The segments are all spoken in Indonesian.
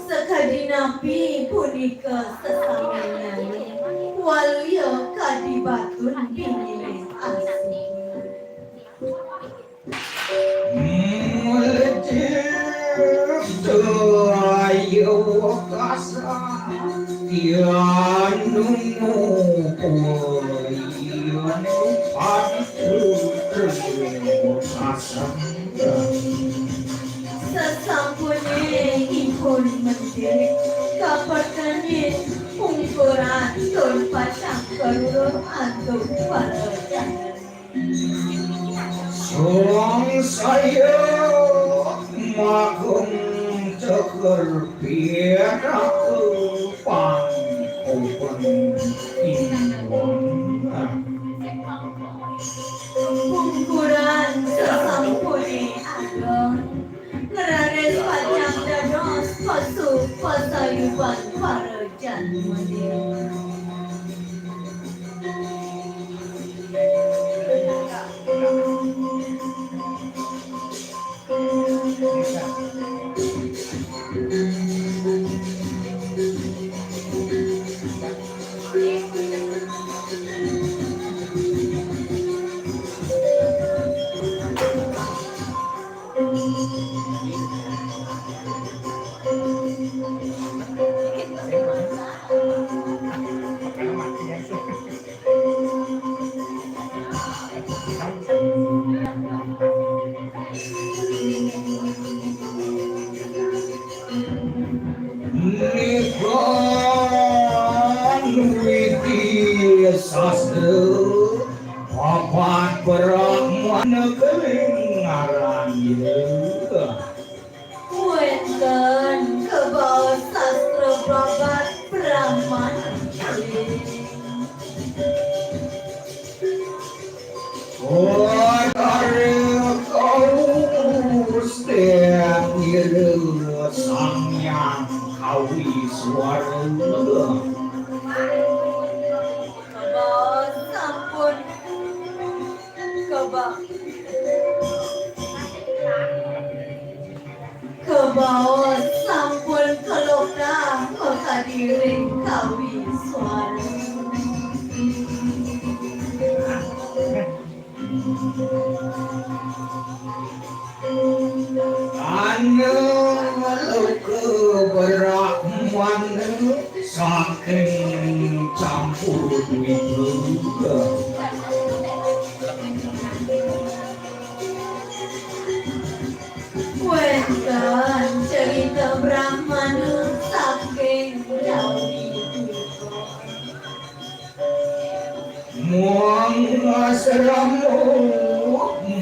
Sekadi nabi punika sesamanya waluya kadibatun binile asih ayo kasa tianu sesampune ipun mendirik kapatane ungkuran tur pasang karuro antuk parajan song saya magung ceker piara pang open ungkuran sesampune agong ngerares pacang dados pasu pasayuban parajan mendirik Wenten kebawa sastra babat Brahman kau setiap sang yang kawi suara kebaos sampun kelokna mekadiring kawiswara. Anu keberahman saking campur wibuga. Wenten cerita Brahmana saking Jawi Duga. Muang asramu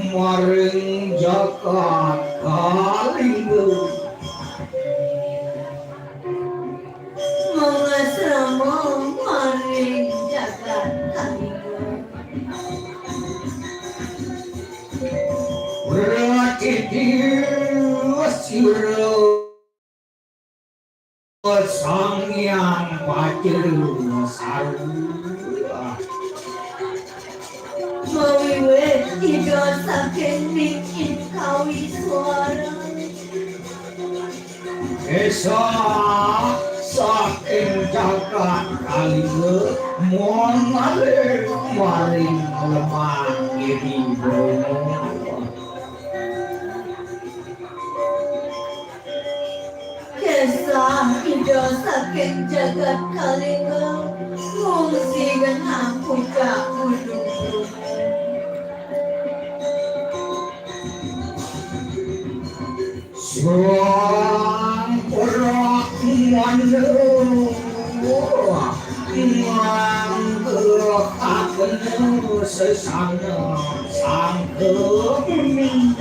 maring jagat kalingga. Mengasrama maring jagat kalingga. Berarti dia sira sang yang pacar sarua. Mawiwit ida saking bikin kawiswara. Esa saking jagat kalingga mohon malih maring lemah iri bromo. Kesah ida saking jagat kalingga ngungsi genang puncak gunung Bromo. Sang Brahmana manggehaken sesana sang kemuni.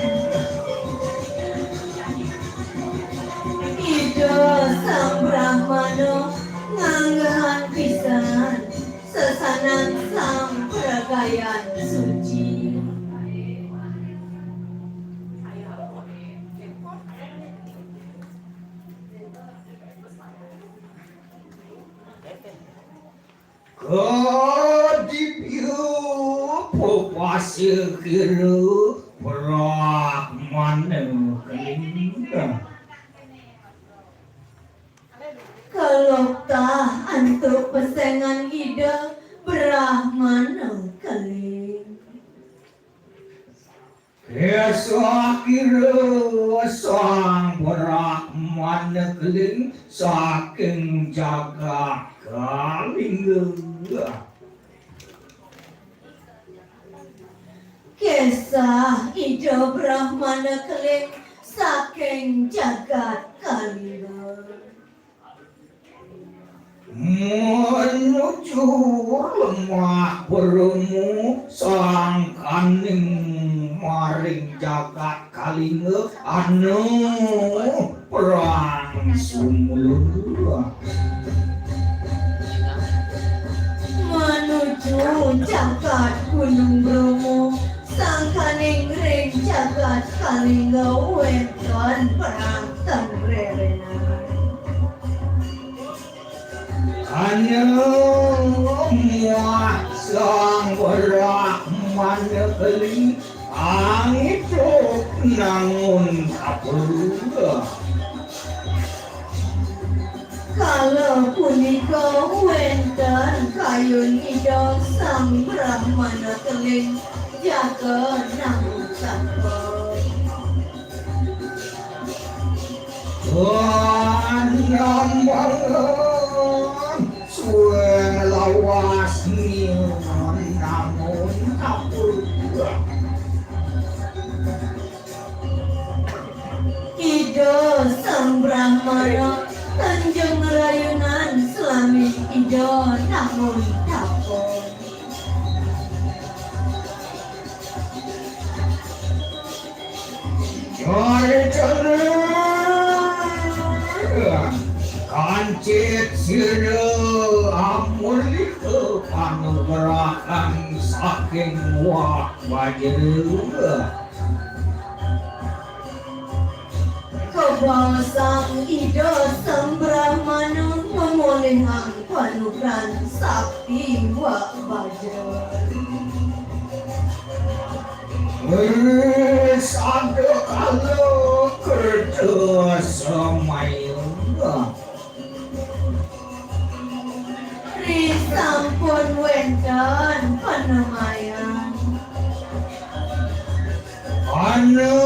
Ida sang Brahmana nganggahan pisan sesanan sang peragayan suci. Kadipya papasya kira Brahmana kelingga. Kelokta antuk pesengan ida Brahmana keling. Esa kira sang Brahmana keling saking jagat kalingga. Kesah ida Brahmana keling saking jagat kalingga. Menuju lemah Bromo sang kaning maring jagat kalingga anu perang sumulura. Menuju jagat gunung Bromo sang kaning ring jagat kalingga wenten perang tengrerenan. Anu muah sang Brahmana keling itu nangun kapura. Kalau punika wenten kayun ida sang Brahmana keling jaga namun sampun. Nyambangan sueng lawas nion namun kapura. Ida sang Brahmana tanjung rayunan selami ida namun takon. Jari kancit sira amulika panugrahan saking wak wajra. Kebasang ida sang Brahmana memulihkan panugrahan sakti wak bajra. Ada kalau bersemayung Ri sampun wenten panemayan anu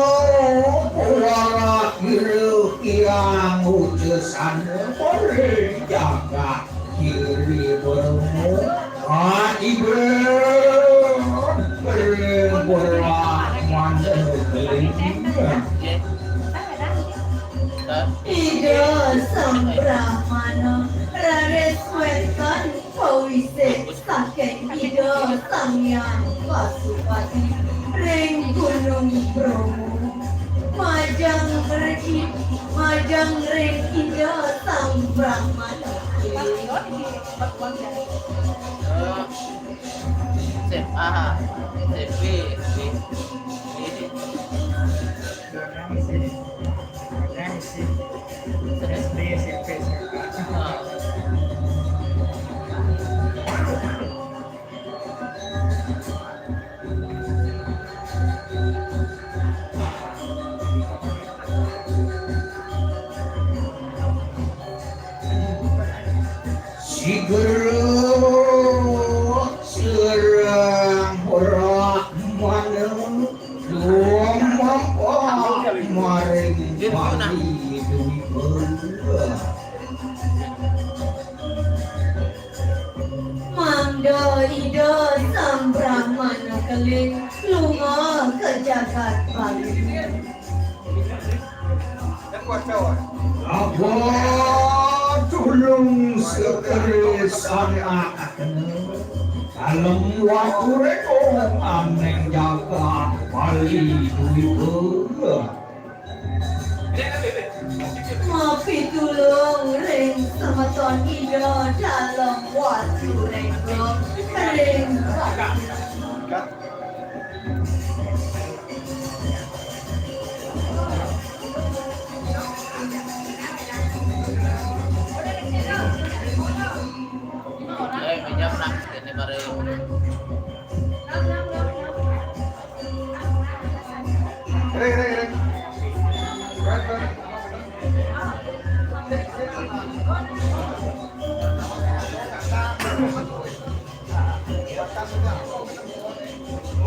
wala kiru yang utusan boleh jaga kiri bermu berbola mandel Ida sambrahmana rares wenten pawise saking Ida Sangyang Pasupati ring gunung Bromo majang ring Ida sambrahmana Sip A, sip B, serang ora maneng luang mampa maring mati demi Mangda Ida sambrahmana keling lunga ke jagat Bali apa tulung sekerisan akan dalam waktu reko ameng jaga Bali demi Mapi tulung ring samaton Ida dalam waktu reko ring menyam nak ini mari.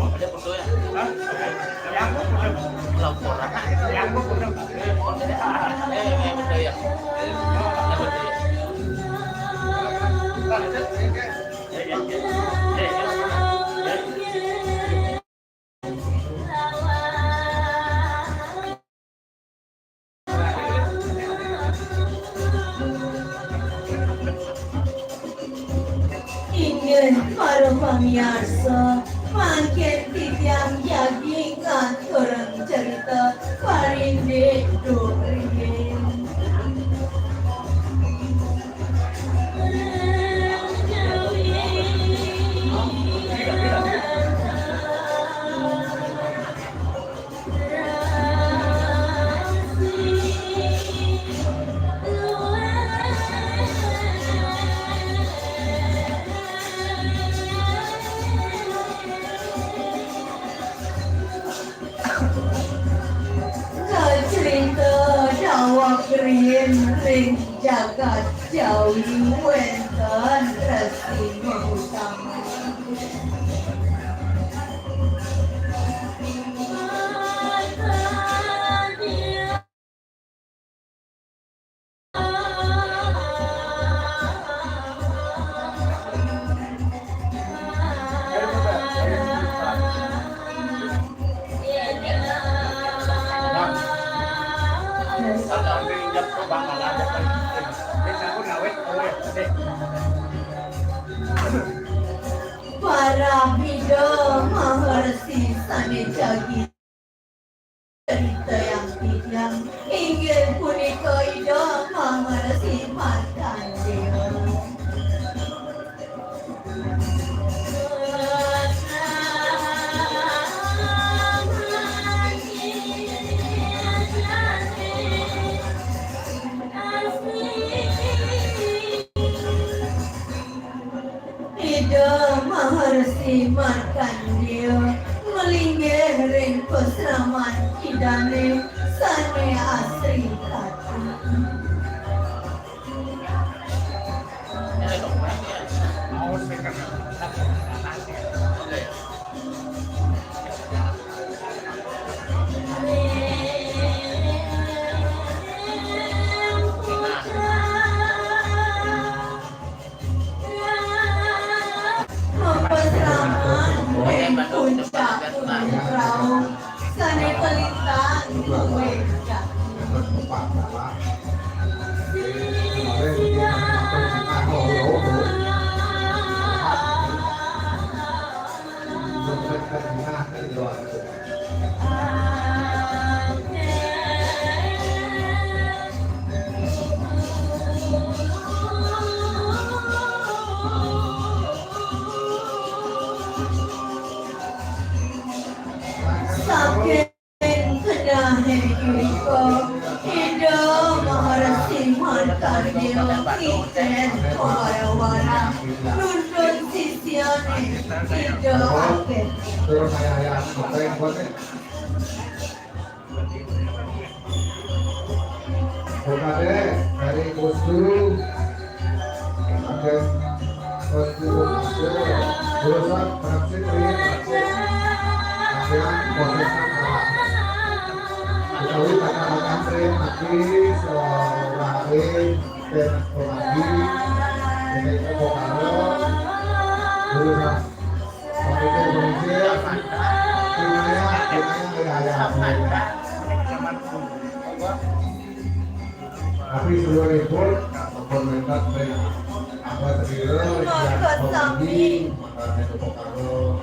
Ada berdua ya? Laporan. Yang berdua ya? ingin para pamirsa makin tiang yagingan orang cerita parinde doring cerita Jawa Green ring jagat jauh wenten resi utama para bida maharsi sane jagi cerita yang tiang inggil punika ida maharsi markandeya Ida maharsi markandeya melinggih ring pesraman kidane Sane asri katu. Ini dong, ya. Mau sekarang nanti. Oke ya. Mempeseraman puncak gunung Prau. Sane pelintang duwe kaki. Saking kedahe iko hidup maharasi mantan dio kiten wara-wara nuntun sisiane hidup akhir. Terus saya apa yang buatnya? Oke, dari bos dulu. Oke, bos dulu. Terus praksi kriya praksi. Akhirnya prosesnya kalah. Ketahui kata-kata tren mati seorang dan lagi ini kokalo. Terus Oke, Indonesia. Tapi sebelum itu, komentar dari apa terdiri dari itu pokalo,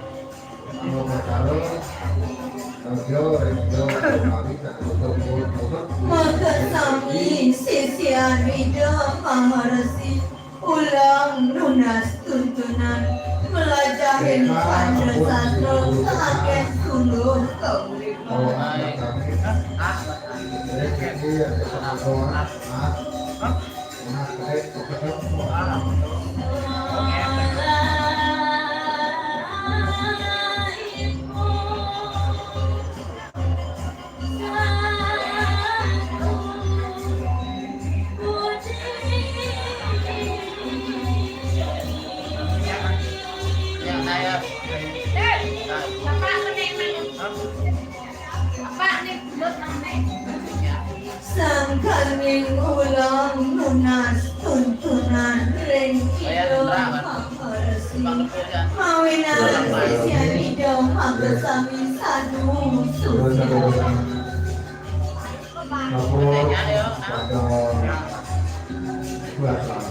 Makasami sisian hidup maharasi ulang lunas tuntunan melajahin pancasatro agen sungguh keuripan. Yang saya Sangkaling ulang lunas tuntunan rengkilo maharasi mawinan sisian hidup makasami sanu susian. saya di belakang.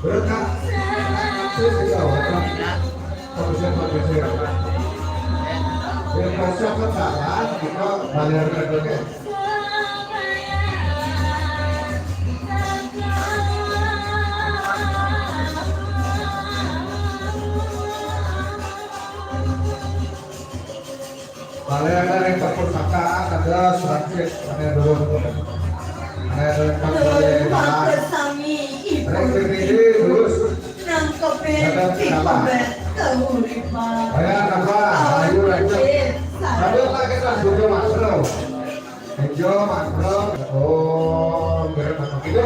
Berkat kita bayar berkat. Kalian ada yang perpustakaan, ada surat ada dulu, ada yang Makasami ibu terus. nangkepin pipabet keuripan. Bayar apa? Ayo aja. Tapi lagi kan juga makro. Hijau makro. Oh, berat makro. Kita.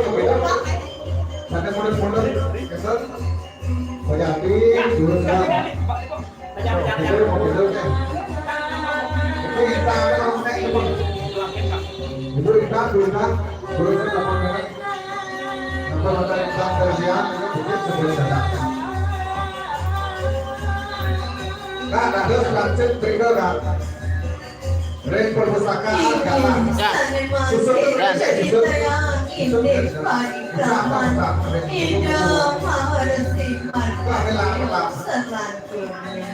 Ada model-model. Kesel. Bayati dulu kan. Itu model kan. Itu kita kan naik itu. Itu kita dulu kan. Dulu kita pakai. Kalau ada yang tersiap, mungkin sebelum datang. Kak, ada lanjut trigger kan? Reng perpustakaan kan? Hidup maharasi marga selanjutnya.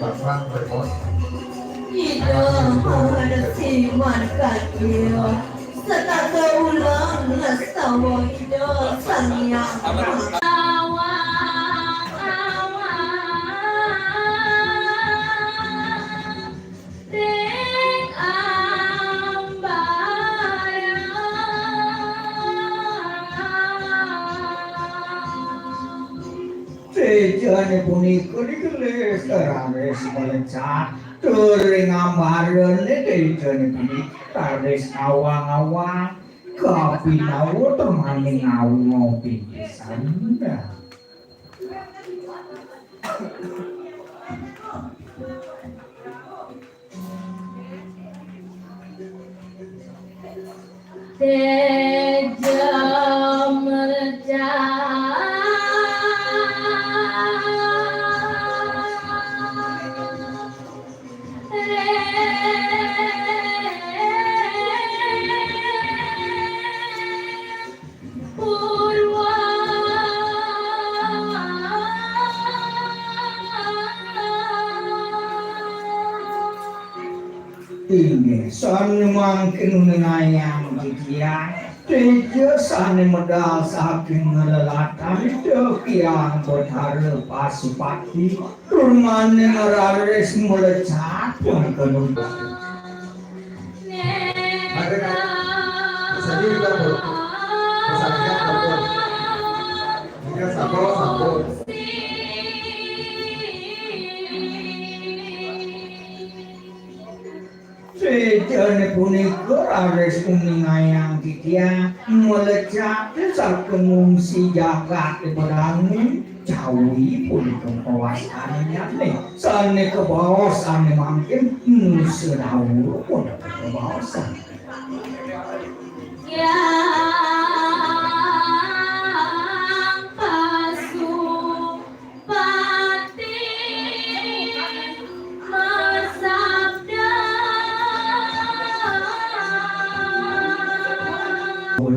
Bapak berkos. Ida menghadapi markatnya serta keulang lasawa ida sanya Sejane punika dikelis raris melecak turing ambareun sejane punika raris awang-awang kapinawa temani ngawung pisan. Teja Ini sane mangkin ngayang kikian Teja sane medal saking ngelelatan Dekian berhara pasupati Turmane ngeraris melecat Yang kenunjuk Ada kan? Jadi kita bersangka sabun. Jika sabun. Sejane punika raris kumingayang kikia melecak saking ngungsi jagat pedangin jauhi punika kawasannya sane kebawasan mangkin nusedawuh punika kebawasan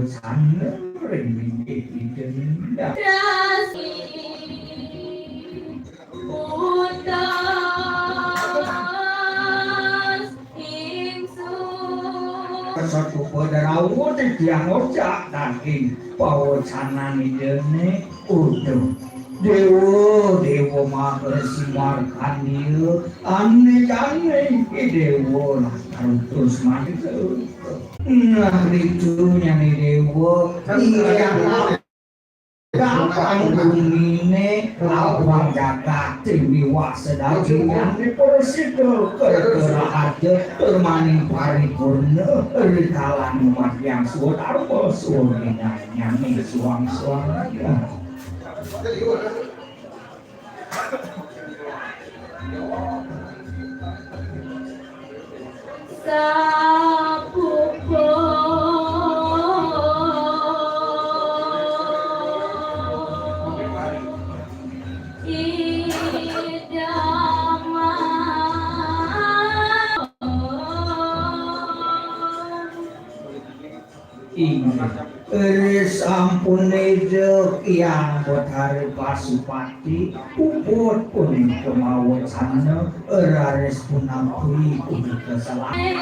sana ring denda satu pederawu tiang ojak daging pawacanan idene udah dewa maha simarkan dia aneh dewa terus mati nah ritunya nih dewa iya kapan bumine lawang jaga tinggi waseda jangan dipersidu kerja aja termaning paripurna rikalan umat yang suara suaminya nyanyi suang-suang aja sampun yang bothari pasupati puput pun kemawon sana raris punangkui kudu kesalahan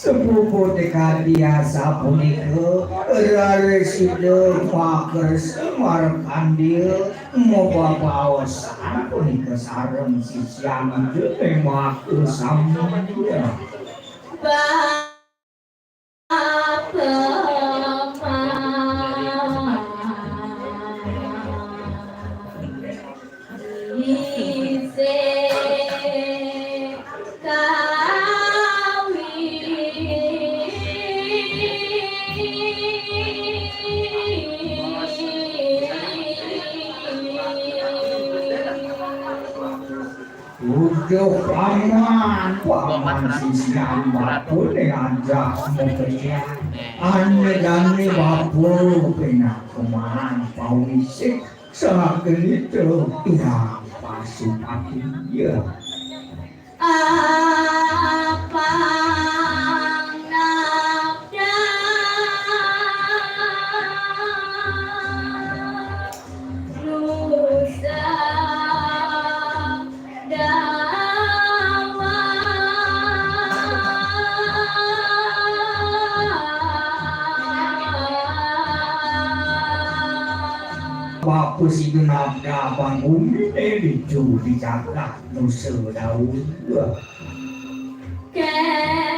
sepupu dekadia sapunika rarisida makar semarkan dia mau bawasan punika sareng sisian dene maku samudra paman sisian batu dengan jakmu kerja ane bapu pena kemahan pawisik saken itu tidak pasupati ya apa nafda nusa dawa bapu si genapnya bangun di jaga nusa daun ke